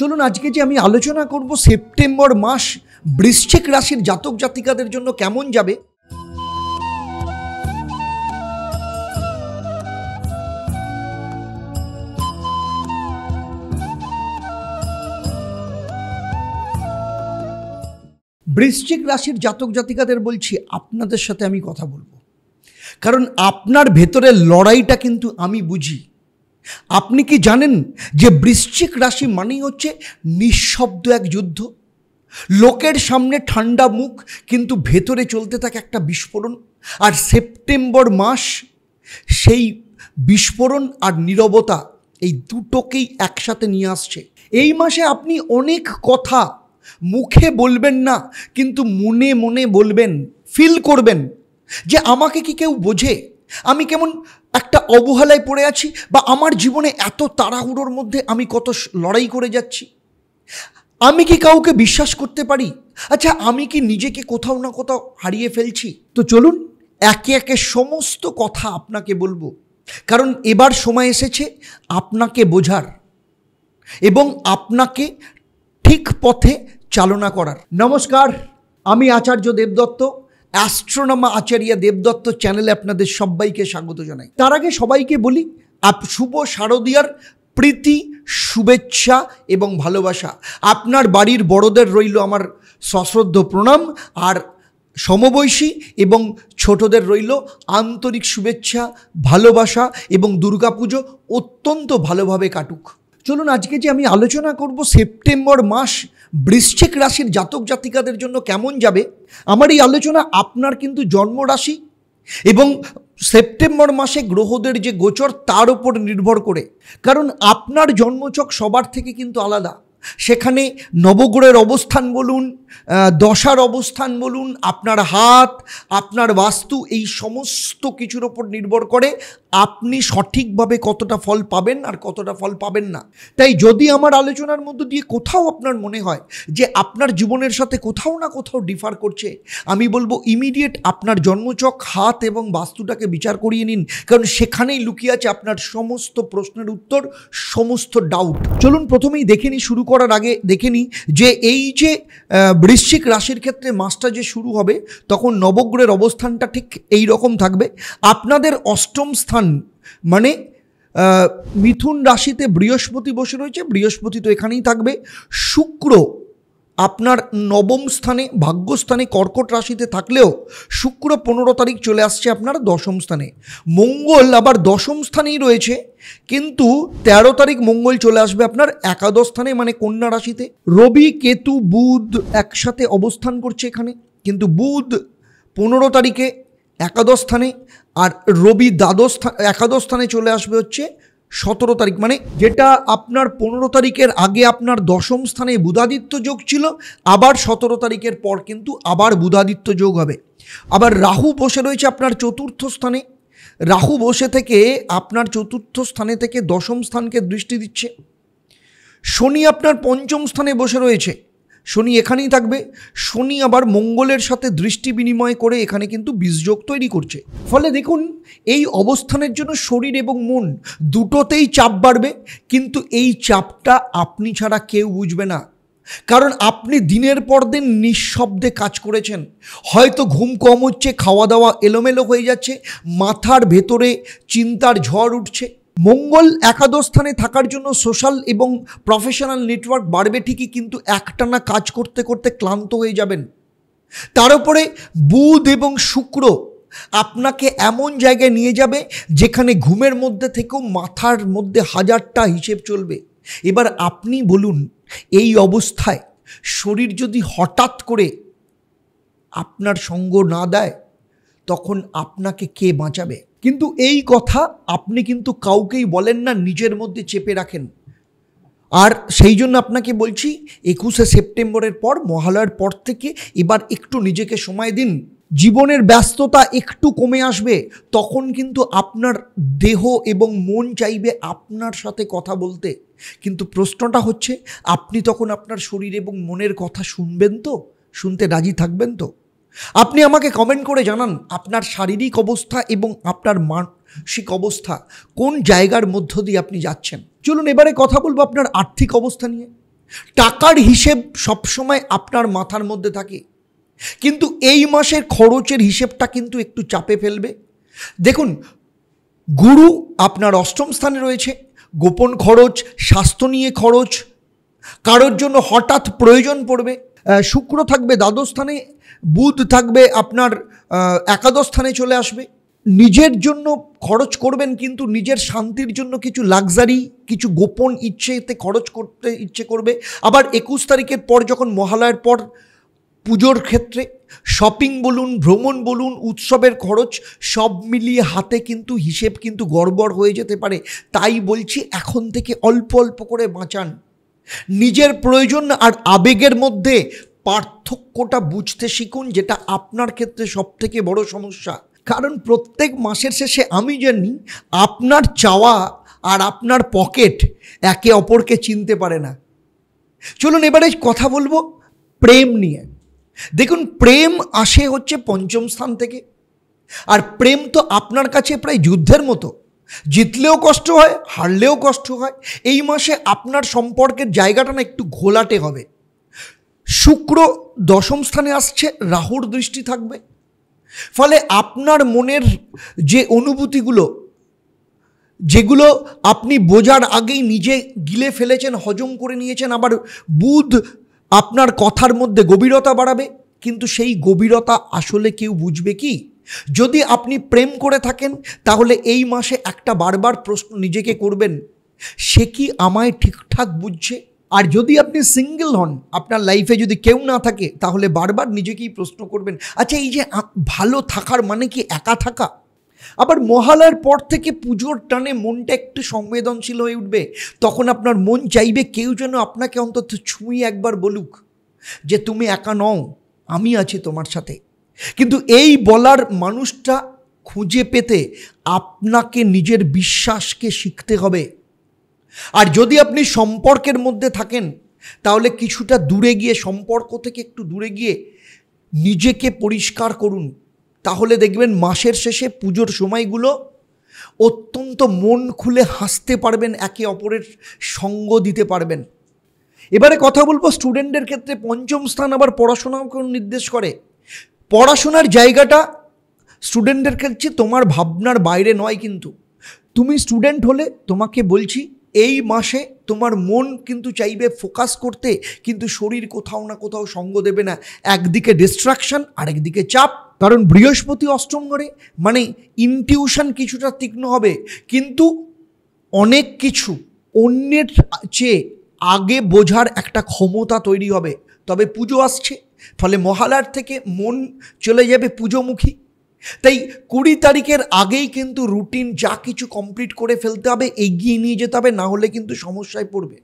চলুন আজকে যে আমি আলোচনা করব সেপ্টেম্বর মাস বৃশ্চিক রাশির জাতক জাতিকাদের জন্য কেমন যাবে। বৃশ্চিক রাশির জাতক জাতিকাদের বলছি, আপনাদের সাথে আমি কথা বলবো, কারণ আপনার ভেতরের লড়াইটা কিন্তু আমি বুঝি। আপনি কি জানেন যে বৃশ্চিক রাশি মানেই হচ্ছে নিঃশব্দ এক যুদ্ধ। লোকের সামনে ঠান্ডা মুখ, কিন্তু ভেতরে চলতে থাকে একটা বিস্ফোরণ। আর সেপ্টেম্বর মাস সেই বিস্ফোরণ আর নীরবতা, এই দুটোকেই একসাথে নিয়ে আসছে। এই মাসে আপনি অনেক কথা মুখে বলবেন না, কিন্তু মনে মনে বলবেন, ফিল করবেন যে আমাকে কি কেউ বোঝে, আমি কেমন একটা অবহেলায় পড়ে আছি, বা আমার জীবনে এত তাড়াহুড়োর মধ্যে আমি কত লড়াই করে যাচ্ছি, আমি কি কাউকে বিশ্বাস করতে পারি, আচ্ছা আমি কি নিজেকে কোথাও না কোথাও হারিয়ে ফেলছি। তো চলুন একে একে সমস্ত কথা আপনাকে বলবো, কারণ এবার সময় এসেছে আপনাকে বোঝার এবং আপনাকে ঠিক পথে চালনা করার। নমস্কার, আমি আচার্য দেবদত্ত, অ্যাস্ট্রোনমা আচার্য দেবদত্ত চ্যানেলে আপনাদের সবাইকে স্বাগত জানাই। তার আগে সবাইকে বলি, শুভ শারদীয়ার প্রীতি, শুভেচ্ছা এবং ভালোবাসা। আপনার বাড়ির বড়দের রইল আমার সশ্রদ্ধ প্রণাম, আর সমবয়সী এবং ছোটদের রইল আন্তরিক শুভেচ্ছা, ভালোবাসা, এবং দুর্গাপুজো অত্যন্ত ভালোভাবে কাটুক। চলুন আজকে যে আমি আলোচনা করব সেপ্টেম্বর মাস বৃশ্চিক রাশির জাতক জাতিকাদের জন্য কেমন যাবে। আমার এই আলোচনা আপনার কিন্তু জন্মরাশি এবং সেপ্টেম্বর মাসে গ্রহদের যে গোচর তার উপর নির্ভর করে, কারণ আপনার জন্মছক সবার থেকে কিন্তু আলাদা। সেখানে নবগ্রহের অবস্থান বলুন, দশার অবস্থান বলুন, আপনার হাত, আপনার বাস্তু, এই সমস্ত কিছুর ওপর নির্ভর করে আপনি সঠিকভাবে কতটা ফল পাবেন আর কতটা ফল পাবেন না। তাই যদি আমার আলোচনার মধ্য দিয়ে কোথাও আপনার মনে হয় যে আপনার জীবনের সাথে কোথাও না কোথাও ডিফার করছে, আমি বলবো ইমিডিয়েট আপনার জন্মছক, হাত এবং বাস্তুটাকে বিচার করিয়ে নিন, কারণ সেখানেই লুকিয়ে আছে আপনার সমস্ত প্রশ্নের উত্তর, সমস্ত ডাউট। চলুন প্রথমেই দেখে নিই, শুরু করার আগে দেখে নিই যে এই যে বৃশ্চিক রাশির ক্ষেত্রে মাসটা যে শুরু হবে, তখন নবগ্রহের অবস্থানটা ঠিক এই রকম থাকবে। আপনাদের অষ্টম স্থান মানে মিথুন রাশিতে বৃহস্পতি বসে রয়েছে, বৃহস্পতি তো এখানেই থাকবে। শুক্র আপনার নবম স্থানে, ভাগ্যস্থানে কর্কট রাশিতে থাকলেও শুক্র 15 তারিখ চলে আসছে আপনার দশম স্থানে। মঙ্গল আবার দশম স্থানেই রয়েছে, কিন্তু 13 তারিখ মঙ্গল চলে আসবে আপনার একাদশ স্থানে, মানে কন্যা রাশিতে। রবি, কেতু, বুধ একসাথে অবস্থান করছে এখানে, কিন্তু বুধ 15 তারিখে একাদশ স্থানে, আর রবি একাদশ স্থানে চলে আসবে হচ্ছে 17 তারিখ, মানে যেটা আপনার 15 তারিখের আগে আপনার দশম স্থানে বুধাদিত্য যোগ ছিল, আবার 17 তারিখের পর কিন্তু আবার বুধাদিত্য যোগ হবে। আবার রাহু বসে রয়েছে আপনার চতুর্থ স্থানে, রাহু বসে থেকে আপনার চতুর্থ স্থানে থেকে দশম স্থানকে দৃষ্টি দিচ্ছে। শনি আপনার পঞ্চম স্থানে বসে রয়েছে, শনি এখানেই থাকবে। শনি আবার মঙ্গলের সাথে দৃষ্টি বিনিময় করে এখানে কিন্তু বীজযোগ তৈরি করছে। ফলে দেখুন এই অবস্থানের জন্য শরীর এবং মন দুটোতেই চাপ বাড়বে, কিন্তু এই চাপটা আপনি ছাড়া কেউ বুঝবে না, কারণ আপনি দিনের পর দিন নিঃশব্দে কাজ করেছেন। হয়তো ঘুম কম হচ্ছে, খাওয়া দাওয়া এলোমেলো হয়ে যাচ্ছে, মাথার ভেতরে চিন্তার ঝড় উঠছে। মঙ্গল একাদশ স্থানে থাকার জন্য সোশ্যাল এবং প্রফেশনাল নেটওয়ার্ক বাড়বে ঠিকই, কিন্তু একটানা কাজ করতে করতে ক্লান্ত হয়ে যাবেন। তার উপরে বুধ এবং শুক্র আপনাকে এমন জায়গায় নিয়ে যাবে যেখানে ঘুমের মধ্যে থেকেও মাথার মধ্যে হাজারটা হিসেব চলবে। এবার আপনি বলুন, এই অবস্থায় শরীর যদি হঠাৎ করে আপনার সঙ্গ না দেয়, তখন আপনাকে কে বাঁচাবে? কিন্তু এই কথা আপনি কিন্তু কাউকেই বলেন না, নিজের মধ্যে চেপে রাখেন। আর সেই জন্য আপনাকে বলছি 21শে সেপ্টেম্বরের পর, মহালয়ার পর থেকে এবার একটু নিজেকে সময় দিন। জীবনের ব্যস্ততা একটু কমে আসবে, তখন কিন্তু আপনার দেহ এবং মন চাইবে আপনার সাথে কথা বলতে। কিন্তু প্রশ্নটা হচ্ছে, আপনি তখন আপনার শরীর এবং মনের কথা শুনবেন তো? শুনতে রাজি থাকবেন তো? আপনি আমাকে কমেন্ট করে জানান আপনার শারীরিক অবস্থা এবং আপনার মানসিক অবস্থা কোন জায়গার মধ্য দিয়ে আপনি যাচ্ছেন। চলুন এবারে কথা বলবো আপনার আর্থিক অবস্থা নিয়ে। টাকার হিসেব সবসময় আপনার মাথার মধ্যে থাকে, কিন্তু এই মাসের খরচের হিসেবটা কিন্তু একটু চাপে ফেলবে। দেখুন, গুরু আপনার অষ্টম স্থানে রয়েছে, গোপন খরচ, স্বাস্থ্য নিয়ে খরচ, কারোর জন্য হঠাৎ প্রয়োজন পড়বে। শুক্র থাকবে দ্বাদশ স্থানে, বুধ থাকবে আপনার একাদশ স্থানে চলে আসবে। নিজের জন্য খরচ করবেন, কিন্তু নিজের শান্তির জন্য কিছু লাক্সারি, কিছু গোপন ইচ্ছেতে খরচ করতে ইচ্ছে করবে। আবার 21 তারিখের পর, যখন মহালয়ার পর পুজোর ক্ষেত্রে শপিং বলুন, ভ্রমণ বলুন, উৎসবের খরচ সব মিলিয়ে হাতে কিন্তু হিসেব কিন্তু গড়বড় হয়ে যেতে পারে। তাই বলছি, এখন থেকে অল্প অল্প করে বাঁচান। নিজের প্রয়োজন আর আবেগের মধ্যে পার্থক্যটা বুঝতে শিখুন, যেটা আপনার ক্ষেত্রে সবথেকে বড় সমস্যা। কারণ প্রত্যেক মাসের শেষে আমি জানি আপনার চাওয়া আর আপনার পকেট একে অপরকে চিনতে পারে না। চলুন এবারে কথা বলবো প্রেম নিয়ে। দেখুন, প্রেম আসে হচ্ছে পঞ্চম স্থান থেকে, আর প্রেম তো আপনার কাছে প্রায় যুদ্ধের মতো, জিতলেও কষ্ট হয়, হারলেও কষ্ট হয়। এই মাসে আপনার সম্পর্কের জায়গাটা না একটু ঘোলাটে হবে। শুক্র দশম স্থানে আসছে, রাহুর দৃষ্টি থাকবে, ফলে আপনার মনের যে অনুভূতিগুলো, যেগুলো আপনি বোঝার আগেই নিজে গিলে ফেলেছেন, হজম করে নিয়েছেন, আবার বুধ আপনার কথার মধ্যে গভীরতা বাড়াবে। কিন্তু সেই গভীরতা আসলে কেউ বুঝবে কি? যদি আপনি প্রেম করে থাকেন, তাহলে এই মাসে একটা বারবার প্রশ্ন নিজেকে করবেন, সে কি আমায় ঠিকঠাক বুঝছে? আর যদি আপনি সিঙ্গেল হন, আপনার লাইফে যদি কেউ না থাকে, তাহলে বারবার নিজেকেই প্রশ্ন করবেন, আচ্ছা এই যে ভালো থাকার মানে কি একা থাকা? আবার মহালয়ার পর থেকে পুজোর টানে মনটা একটু সংবেদনশীল হয়ে উঠবে। তখন আপনার মন চাইবে কেউ যেন আপনাকে অন্তত ছুঁয়ে একবার বলুক যে তুমি একা নও, আমি আছি তোমার সাথে। কিন্তু এই বলার মানুষটা খুঁজে পেতে আপনাকে নিজের বিশ্বাসকে শিখতে হবে। আর যদি আপনি সম্পর্কের মধ্যে থাকেন, তাহলে কিছুটা দূরে গিয়ে, সম্পর্ক থেকে একটু দূরে গিয়ে নিজেকে পরিষ্কার করুন। তাহলে দেখবেন মাসের শেষে পুজোর সময়গুলো অত্যন্ত মন খুলে হাসতে পারবেন, একে অপরের সঙ্গ দিতে পারবেন। এবারে কথা বলবো স্টুডেন্টদের ক্ষেত্রে। পঞ্চম স্থান আবার পড়াশোনাকে নির্দেশ করে। পড়াশোনার জায়গাটা স্টুডেন্টদের ক্ষেত্রে তোমার ভাবনার বাইরে নয়, কিন্তু তুমি স্টুডেন্ট হলে তোমাকে বলছি, এই মাসে তোমার মন কিন্তু চাইবে ফোকাস করতে, কিন্তু শরীর কোথাও না কোথাও সঙ্গ দেবে না। একদিকে ডিস্ট্রাকশন, আরেকদিকে চাপ। কারণ বৃহস্পতি অষ্টম ঘরে, মানে ইনটিউশন কিছুটা তীক্ষ্ণ হবে, কিন্তু অনেক কিছু অন্যের চেয়ে আগে বোঝার একটা ক্ষমতা তৈরি হবে। তবে পুজো আসছে, ফলে মহালয়ার থেকে মন চলে যাবে পুজোমুখী। তাই 20 তারিখের আগেই কিন্তু রুটিন যা কিছু কমপ্লিট করে ফেলতে হবে, এগিয়ে নিয়ে যেতে হবে, না হলে কিন্তু সমস্যায় পড়বে।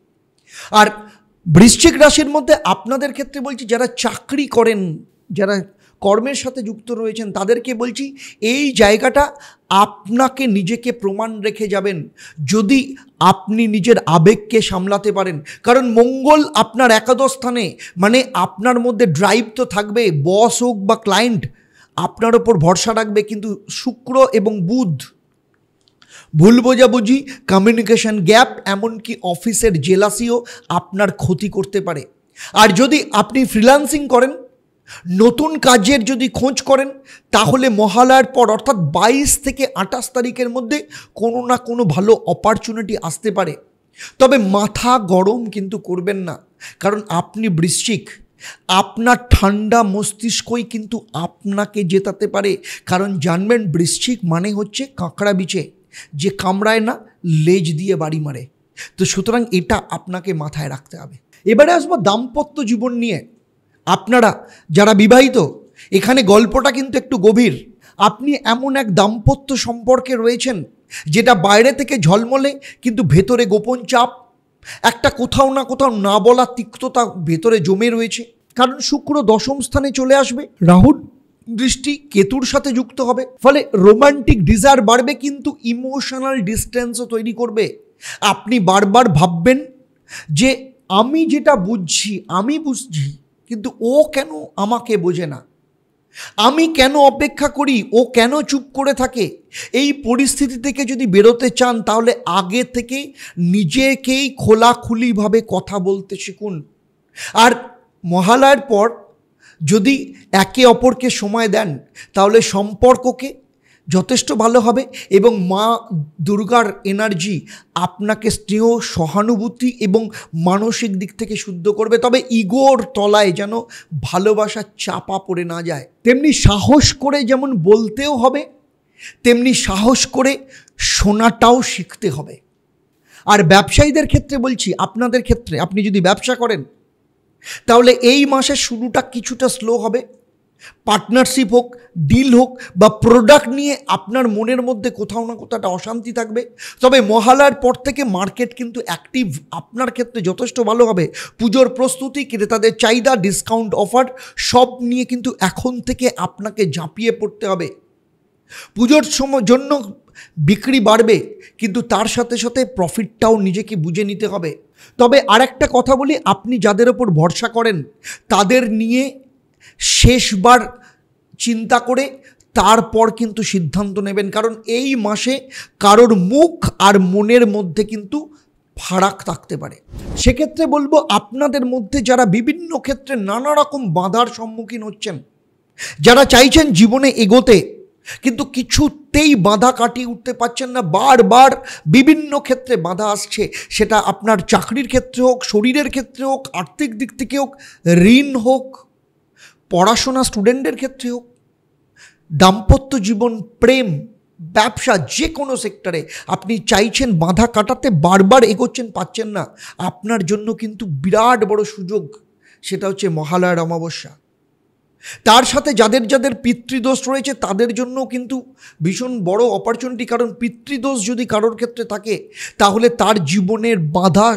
আর বৃশ্চিক রাশির মধ্যে আপনাদের ক্ষেত্রে বলছি, যারা চাকরি করেন, যারা কর্মের সাথে যুক্ত রয়েছেন, তাদেরকে বলছি এই জায়গাটা আপনাকে নিজেকে প্রমাণ রেখে যাবেন, যদি আপনি নিজের আবেগকে সামলাতে পারেন। কারণ মঙ্গল আপনার একাদশ স্থানে, মানে আপনার মধ্যে ড্রাইভ তো থাকবে, বস হোক বা ক্লায়েন্ট আপনার ওপর ভরসা রাখবে। কিন্তু শুক্র এবং বুধ ভুল বোঝাবুঝি, কমিউনিকেশন গ্যাপ, এমনকি অফিসের জেলাসিও আপনার ক্ষতি করতে পারে। আর যদি আপনি ফ্রিল্যান্সিং করেন, নতুন কাজের যদি খোঁজ করেন, তাহলে মহালয়ার পর অর্থাৎ 22 থেকে 28 তারিখের মধ্যে কোনো না কোনো ভালো অপরচুনিটি আসতে পারে। তবে মাথা গরম কিন্তু করবেন না, কারণ আপনি বৃশ্চিক, আপনার ঠান্ডা মস্তিষ্কই কিন্তু আপনাকে জেতাতে পারে। কারণ জানবেন, বৃশ্চিক মানে হচ্ছে কাঁকড়া বিছে, যে কামড়ায় না, লেজ দিয়ে বাড়ি মারে। তো সুতরাং এটা আপনাকে মাথায় রাখতে হবে। এবারে আসবো দাম্পত্য জীবন নিয়ে। আপনারা যারা বিবাহিত, এখানে গল্পটা কিন্তু একটু গভীর। আপনি এমন এক দাম্পত্য সম্পর্কে রয়েছেন, যেটা বাইরে থেকে ঝলমলে, কিন্তু ভেতরে গোপন চাপ, একটা কোথাও না কোথাও না বলা তিক্ততা ভেতরে জমে রয়েছে। কারণ শুক্র দশম স্থানে চলে আসবে, রাহুর দৃষ্টি কেতুর সাথে যুক্ত হবে, ফলে রোমান্টিক ডিজায়ার বাড়বে, কিন্তু ইমোশনাল ডিস্টেন্সও তৈরি করবে। আপনি বারবার ভাববেন যে আমি যেটা বুঝছি, আমি বুঝছি, কিন্তু ও কেন আমাকে বোঝে না। আমি কেন অপেক্ষা করি, ও কেন চুপ করে থাকে, এই পরিস্থিতি থেকে যদি বেরোতে চান তাহলে আগে থেকে নিজেকেই খোলাখুলিভাবে কথা বলতে শিখুন। আর মহালয়ার পর যদি একে অপরকে সময় দেন তাহলে সম্পর্ককে যথেষ্ট ভালো হবে এবং মা দুর্গার এনার্জি আপনাকে স্নেহ, সহানুভূতি এবং মানসিক দিক থেকে শুদ্ধ করবে। তবে ইগোর তলায় যেন ভালোবাসা চাপা পড়ে না যায়। তেমনি সাহস করে যেমন বলতেও হবে, তেমনি সাহস করে শোনাটাও শিখতে হবে। আর ব্যবসায়ীদের ক্ষেত্রে বলছি, আপনাদের ক্ষেত্রে আপনি যদি ব্যবসা করেন তাহলে এই মাসের শুরুটা কিছুটা স্লো হবে। পার্টনারশিপ হোক, ডিল হোক বা প্রোডাক্ট নিয়ে আপনার মনের মধ্যে কোথাও না কোথাও একটা অশান্তি থাকবে। তবে মহালয়ার পর থেকে মার্কেট কিন্তু অ্যাক্টিভ আপনার ক্ষেত্রে যথেষ্ট ভালো হবে। পুজোর প্রস্তুতি, ক্রেতাদের চাহিদা, ডিসকাউন্ট অফার সব নিয়ে কিন্তু এখন থেকে আপনাকে ঝাঁপিয়ে পড়তে হবে। পুজোর জন্য বিক্রি বাড়বে, কিন্তু তার সাথে সাথে প্রফিটটাও নিজেকে বুঝে নিতে হবে। তবে আরেকটা কথা বলি, আপনি যাদের ওপর ভরসা করেন তাদের নিয়ে শেষবার চিন্তা করে তারপর কিন্তু সিদ্ধান্ত নেবেন, কারণ এই মাসে কারোর মুখ আর মনের মধ্যে কিন্তু ফারাক থাকতে পারে। সেক্ষেত্রে বলবো, আপনাদের মধ্যে যারা বিভিন্ন ক্ষেত্রে নানা রকম বাধার সম্মুখীন হচ্ছেন, যারা চাইছেন জীবনে এগোতে কিন্তু কিছুতেই বাধা কাটিয়ে উঠতে পারছেন না, বারবার বিভিন্ন ক্ষেত্রে বাধা আসছে, সেটা আপনার চাকরির ক্ষেত্রে হোক, শরীরের ক্ষেত্রে হোক, আর্থিক দিক থেকে হোক, ঋণ হোক, পড়াশোনা স্টুডেন্টদের ক্ষেত্রে হোক, দাম্পত্য জীবন, প্রেম, ব্যবসা, যে কোনো সেক্টরে আপনি চাইছেন বাধা কাটাতে, বারবার এগোচ্ছেন, পাচ্ছেন না, আপনার জন্য কিন্তু বিরাট বড় সুযোগ, সেটা হচ্ছে মহালয়ার অমাবস্যা। তার সাথে যাদের যাদের পিতৃদোষ রয়েছে তাদের জন্য কিন্তু ভীষণ বড় অপরচুনিটি, কারণ পিতৃদোষ যদি কারোর ক্ষেত্রে থাকে তাহলে তার জীবনের বাধা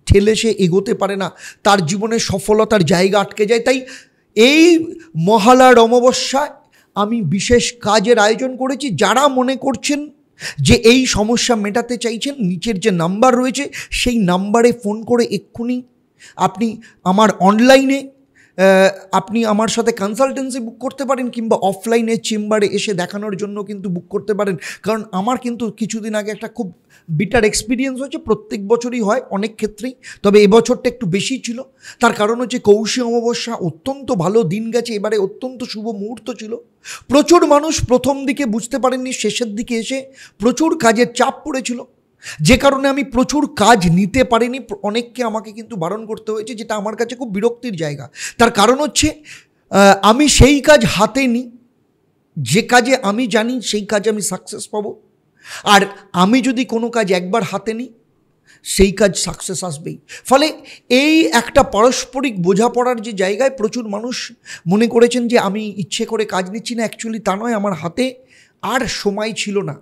ঠেলে সে এগোতে পারে না, তার জীবনের সফলতার জায়গা আটকে যায়। তাই এই মহালয়ার অমাবস্যায় আমি বিশেষ কাজের আয়োজন করেছি। যারা মনে করছেন যে এই সমস্যা মেটাতে চাইছেন, নিচের যে নাম্বার রয়েছে সেই নাম্বারে ফোন করে এক্ষুনি আপনি আমার অনলাইনে আপনি আমার সাথে কনসালটেন্সি বুক করতে পারেন, কিংবা অফলাইনে চেম্বারে এসে দেখানোর জন্য কিন্তু বুক করতে পারেন। কারণ আমার কিন্তু কিছুদিন আগে একটা খুব বিটার এক্সপিরিয়েন্স হয়েছে, প্রত্যেক বছরই হয় অনেক ক্ষেত্রেই, তবে এবছরটা একটু বেশি ছিল। তার কারণ হচ্ছে কৌশী অমাবস্যা, অত্যন্ত ভালো দিন গেছে, এবারে অত্যন্ত শুভ মুহূর্ত ছিল। প্রচুর মানুষ প্রথম দিকে বুঝতে পারেননি, শেষের দিকে এসে প্রচুর কাজের চাপ পড়েছিল, যে কারণে আমি প্রচুর কাজ নিতে পারিনি। অনেককে আমাকে কিন্তু বারণ করতে হয়েছে, যেটা আমার কাছে খুব বিরক্তির জায়গা। তার কারণ হচ্ছে আমি সেই কাজ হাতে নিই যে কাজে আমি জানি সেই কাজে আমি সাকসেস পাবো, আর আমি যদি কোনো কাজ একবার হাতে নিই সেই কাজ সাকসেস আসবেই। ফলে এই একটা পারস্পরিক বোঝাপড়ার যে জায়গায় প্রচুর মানুষ মনে করেছেন যে আমি ইচ্ছে করে কাজ নিচ্ছি না, অ্যাকচুয়ালি তা নয়, আমার হাতে আর সময় ছিল না।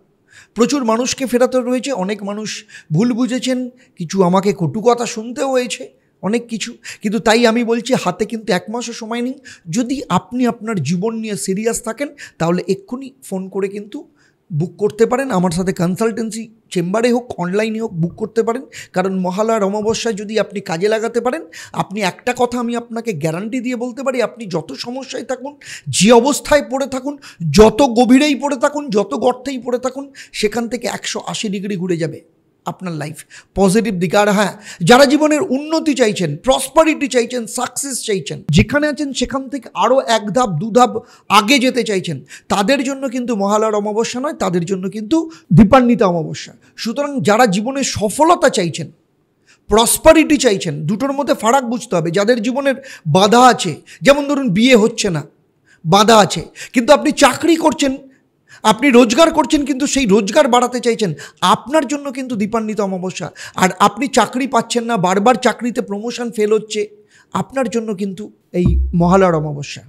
প্রচুর মানুষকে ফেরাতে রয়েছে, অনেক মানুষ ভুল বুঝেছেন, কিছু আমাকে কটু কথা শুনতেও হয়েছে, অনেক কিছু। কিন্তু তাই আমি বলছি, হাতে কিন্তু 1 মাসও সময় নেই। যদি আপনি আপনার জীবন নিয়ে সিরিয়াস থাকেন তাহলে এক্ষুনি ফোন করে কিন্তু বুক করতে পারেন, আমার সাথে কনসালটেন্সি চেম্বারে হোক, অনলাইনে হোক বুক করতে পারেন। কারণ মহালয়ার অমাবস্যায় যদি আপনি কাজে লাগাতে পারেন, আপনি একটা কথা আমি আপনাকে গ্যারান্টি দিয়ে বলতে পারি, আপনি যত সমস্যায় থাকুন, যে অবস্থায় পড়ে থাকুন, যত গভীরেই পড়ে থাকুন, যত গর্তেই পড়ে থাকুন, সেখান থেকে 180 ডিগ্রি ঘুরে যাবে আপনার লাইফ পজিটিভ দিকে। আর হ্যাঁ, যারা জীবনের উন্নতি চাইছেন, প্রসপারিটি চাইছেন, সাকসেস চাইছেন, যেখানে আছেন সেখান থেকে আরও 1 ধাপ 2 ধাপ আগে যেতে চাইছেন, তাদের জন্য কিন্তু মহালয়ার অমাবস্যা নয়, তাদের জন্য কিন্তু দীপান্বিতা অমাবস্যা। সুতরাং যারা জীবনে সফলতা চাইছেন, প্রসপারিটি চাইছেন, দুটোর মধ্যে ফারাক বুঝতে হবে। যাদের জীবনের বাধা আছে, যেমন ধরুন বিয়ে হচ্ছে না, বাধা আছে, কিন্তু আপনি চাকরি করছেন, আপনি রোজগার করছেন, কিন্তু সেই রোজগার বাড়াতে চাইছেন, আপনার জন্য কিন্তু দীপান্বিতা অমাবস্যা। আর আপনি চাকরি পাচ্ছেন না, বারবার চাকরিতে প্রমোশন ফেল হচ্ছে, আপনার জন্য কিন্তু এই মহালয়ার অমাবস্যা।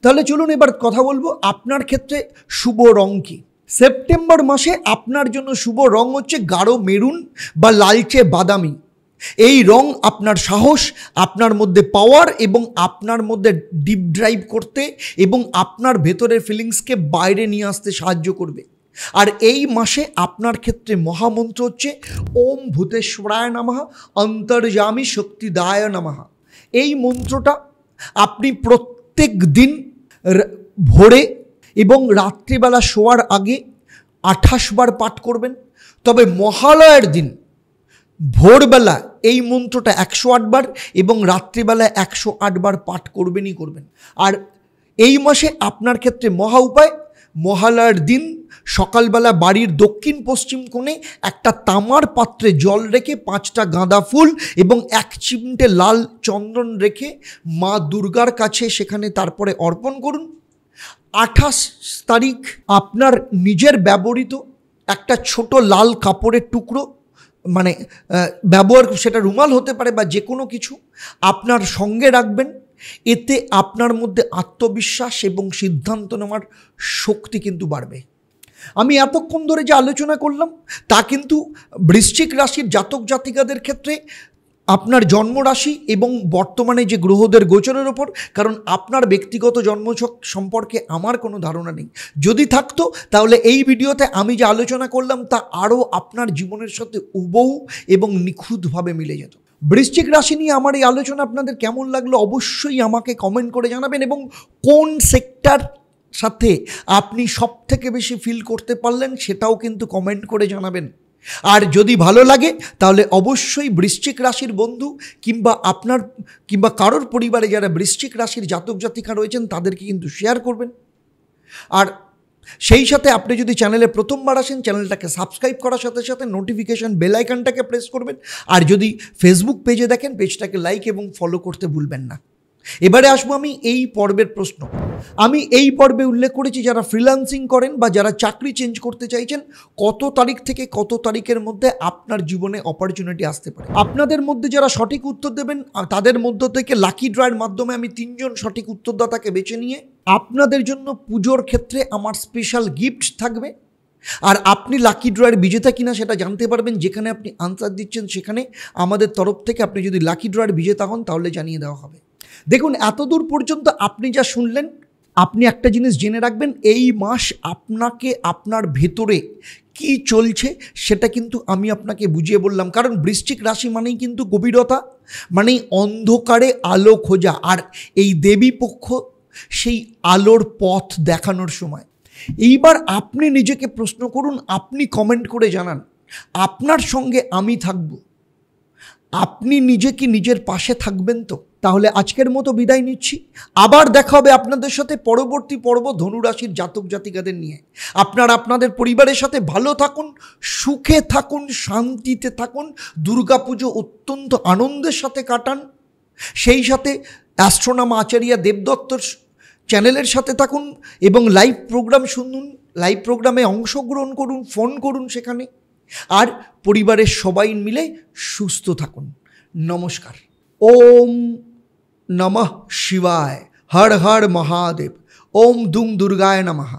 তাহলে চলুন এবার কথা বলবো আপনার ক্ষেত্রে শুভ রং কী। সেপ্টেম্বর মাসে আপনার জন্য শুভ রং হচ্ছে গাঢ় মেরুন বা লালচে বাদামি। এই রং আপনার সাহস, আপনার মধ্যে পাওয়ার এবং আপনার মধ্যে ডিপ ড্রাইভ করতে এবং আপনার ভেতরের ফিলিংসকে বাইরে নিয়ে আসতে সাহায্য করবে। আর এই মাসে আপনার ক্ষেত্রে মহামন্ত্র হচ্ছে ওম ভূতেশ্বরায় নমঃ অন্তর্যামী শক্তিদায় নমঃ। এই মন্ত্রটা আপনি প্রত্যেক দিন ভোরে এবং রাত্রিবেলা শোয়ার আগে 28 বার পাঠ করবেন। তবে মহালয়ের দিন ভোরবেলা এই মন্ত্রটা 108 বার এবং রাত্রিবেলা 108 বার পাঠ করবেনই করবেন। আর এই মাসে আপনার ক্ষেত্রে মহা উপায়, মহালয়ার দিন সকালবেলা বাড়ির দক্ষিণ পশ্চিম কোণে একটা তামার পাত্রে জল রেখে 5টা গাঁদা ফুল এবং 1 চিমটে লাল চন্দন রেখে মা দুর্গার কাছে সেখানে তারপরে অর্পণ করুন। 28 তারিখ আপনার নিজের ব্যবহৃত একটা ছোট লাল কাপড়ের টুকরো, মানে ব্যবহার, সেটা রুমাল হতে পারে বা যে কোনো কিছু, আপনার সঙ্গে রাখবেন। এতে আপনার মধ্যে আত্মবিশ্বাস এবং সিদ্ধান্ত নেওয়ার শক্তি কিন্তু বাড়বে। আমি এতক্ষণ ধরে যে আলোচনা করলাম তা কিন্তু বৃশ্চিক রাশির জাতক জাতিকাদের ক্ষেত্রে আপনার জন্মরাশি এবং বর্তমানে যে গ্রহদের গোচরের ওপর, কারণ আপনার ব্যক্তিগত জন্মছক সম্পর্কে আমার কোনো ধারণা নেই। যদি থাকতো তাহলে এই ভিডিওতে আমি যে আলোচনা করলাম তা আরও আপনার জীবনের সাথে হুবহু এবং নিখুঁতভাবে মিলে যেত। বৃশ্চিক রাশি নিয়ে আমার এই আলোচনা আপনাদের কেমন লাগলো অবশ্যই আমাকে কমেন্ট করে জানাবেন, এবং কোন সেক্টর সাথে আপনি সবথেকে বেশি ফিল করতে পারলেন সেটাও কিন্তু কমেন্ট করে জানাবেন। আর যদি ভালো লাগে তাহলে অবশ্যই বৃশ্চিক রাশির বন্ধু কিংবা আপনার কিংবা কারোর পরিবারে যারা বৃশ্চিক রাশির জাতক জাতিকা রয়েছেন তাদেরকে কিন্তু শেয়ার করবেন। আর সেই সাথে আপনি যদি চ্যানেলে প্রথমবার আসেন চ্যানেলটাকে সাবস্ক্রাইব করার সাথে সাথে নোটিফিকেশন বেল আইকনটাকে প্রেস করবেন। আর যদি ফেসবুক পেজে দেখেন পেজটাকে লাইক এবং ফলো করতে ভুলবেন না। এবারে আসবো আমি এই পর্বের প্রশ্ন। আমি এই পর্বে উল্লেখ করেছি যারা ফ্রিল্যান্সিং করেন বা যারা চাকরি চেঞ্জ করতে চাইছেন কত তারিখ থেকে কত তারিখের মধ্যে আপনার জীবনে অপরচুনিটি আসতে পারে। আপনাদের মধ্যে যারা সঠিক উত্তর দেবেন তাদের মধ্য থেকে লাকি ড্রয়ের মাধ্যমে আমি 3 জন সঠিক উত্তরদাতাকে বেছে নিয়ে আপনাদের জন্য পুজোর ক্ষেত্রে আমার স্পেশাল গিফট থাকবে। আর আপনি লাকি ড্রয়ের বিজেতা কিনা সেটা জানতে পারবেন যেখানে আপনি আনসার দিচ্ছেন, সেখানে আমাদের তরফ থেকে আপনি যদি লাকি ড্রয়ের বিজেতা হন তাহলে জানিয়ে দেওয়া হবে। দেখুন, এতদূর পর্যন্ত আপনি যা শুনলেন, আপনি একটা জিনিস জেনে রাখবেন, এই মাস আপনাকে আপনার ভেতরে কি চলছে সেটা কিন্তু আমি আপনাকে বুঝিয়ে বললাম। কারণ বৃশ্চিক রাশি মানেই কিন্তু গভীরতা, মানেই অন্ধকারে আলো খোঁজা, আর এই দেবী পক্ষ সেই আলোর পথ দেখানোর সময়। এইবার আপনি নিজেকে প্রশ্ন করুন, আপনি কমেন্ট করে জানান আপনার সঙ্গে আমি থাকব, আপনি নিজেকে নিজের পাশে থাকবেন তো? তাহলে আজকের মতো বিদায় নিচ্ছি। আবার দেখা হবে আপনাদের সাথে পরবর্তী পর্ব ধনুরাশির জাতক জাতিকাদের নিয়ে। আপনারা আপনাদের পরিবারের সাথে ভালো থাকুন, সুখে থাকুন, শান্তিতে থাকুন, দুর্গাপুজো অত্যন্ত আনন্দের সাথে কাটান। সেই সাথে অ্যাস্ট্রোনমার আচার্য দেবদত্তর চ্যানেলের সাথে থাকুন এবং লাইভ প্রোগ্রাম শুনুন, লাইভ প্রোগ্রামে অংশগ্রহণ করুন, ফোন করুন সেখানে। আর পরিবারের সবাই মিলে সুস্থ থাকুন। নমস্কার। ওম নমঃ শিবায়। হর হর মহাদেব। ওম দুং দুর্গায় নমঃ।